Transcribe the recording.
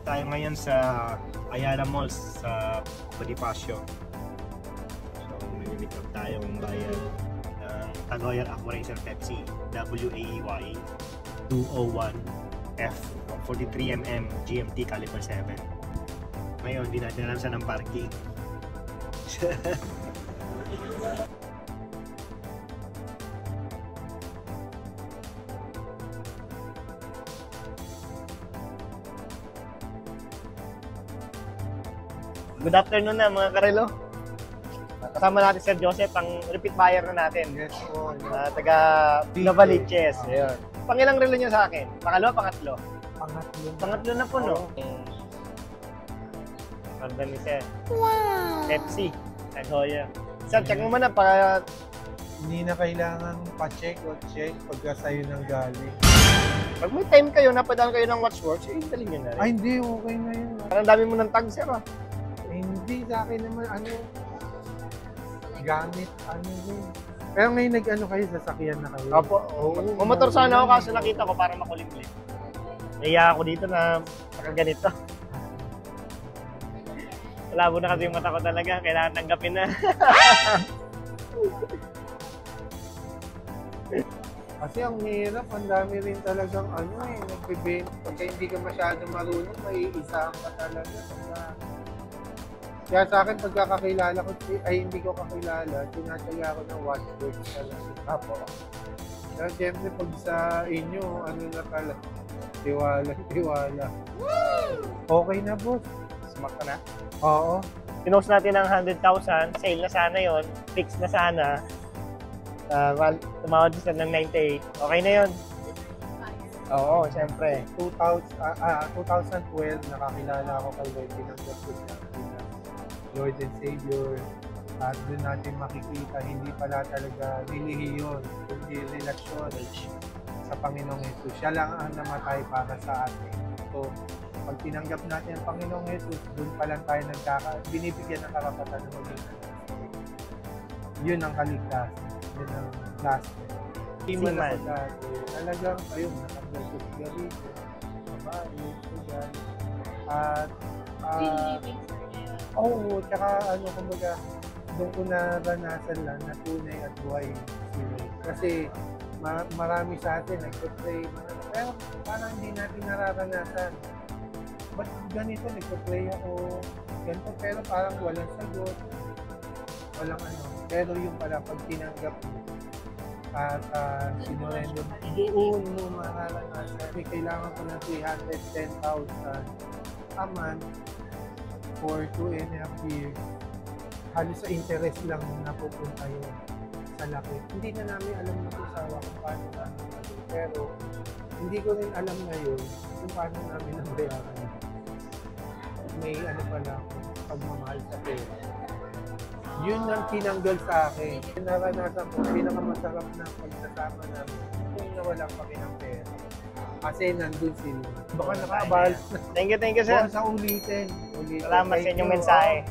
tayo ngayon sa Ayala Malls sa Bonifacio. So, may meet up tayong bayan ng Tagoyang Aqua Racer Pepsi WAEY 201F 43mm GMT caliper 7. Ngayon, di natin alam saan ang parking. Good afternoon na mga karelo. Kasama natin Sir Joseph, ang repeat buyer na natin. Yes po. Taga Novaliches. Ayun. Pangilang relo niyo sa akin? Pangalawa, pangatlo? Pangatlo. Pangatlo na po, no? Ganda ni Sir. Wow! Pepsi. Tagoya. Sir, check mo muna para... Hindi na kailangan pa-check o check pagka sa'yo nang galing. Pag may time kayo, napadaan kayo ng Watchworks, dalhin nyo na rin. Ay, hindi. Okay na yun. Parang dami mo ng tag, Sir, ah. Hindi, sa akin naman, gamit, din. Pero ngayon nag-ano kayo, sasakyan na kayo. Opo. Mamotor sana ako kaso nakita ko para makulimlim. Naiya ako dito na nakaganito. Malabo na kasi yung mata ko talaga. Kailangan tanggapin na. Kasi ang hirap, ang dami rin talagang nagbibenta. Pagka hindi ka masyado marunong, may isang ka talaga. Kaya sa akin, pagkakakilala ko, hindi ko kakilala, tinataya ko ng Watchworks talaga. Apo. Kaya siyempre, pag sa inyo, na talaga, tiwala. Okay na, boss. Smack ka na? Oo. Pinost natin ng 100,000. Sale na sana yon, fix na sana. Tumawad siya ng 98. Okay na yon. Oo, siyempre. 2012, nakakilala ako kay Lord Pinanggap ko siya. Lord and Savior. At doon natin makikita, hindi pala talaga relihiyon, kundi relasyon sa Panginoong Jesus. Siya lang ang namatay para sa atin. So, pag tinanggap natin ang Panginoong Jesus, doon pa lang tayo binibigyan ng karapatan ng maging yun ang kaligtasan. Yun ang last. Hindi man ako dati. Talagang, ayun, nakaglasot garito, babae, sugan. At, tsaka kumbaga, doon ko naranasan lang na tunay at buhay sila. Kasi marami sa atin nagpo-pray, pero parang hindi natin nararanasan. Ba't ganito, nagpo-pray ako, ganito, pero parang walang sagot, walang Pero yung pala, pag tinanggap mo, at sinurrender mo, doon mo mararanasan. May kailangan ko ng 310,000 a month for 2.5 years. Halos sa interest lang napupunta yun sa laki. Hindi na namin alam ng usawa kung paano namin gagawin. Pero hindi ko rin alam ngayon kung paano namin nabayaran. May pala pagmamahal sa pera. Yun ang tinanggal sa akin. Naranasan ko, pinakamasarap na pagsasama namin kung nawalan kami ng pera. Kasi nandun sila. Baka nakabal. Thank you, sir. Sa ulitin. Salamat sa inyong mensahe.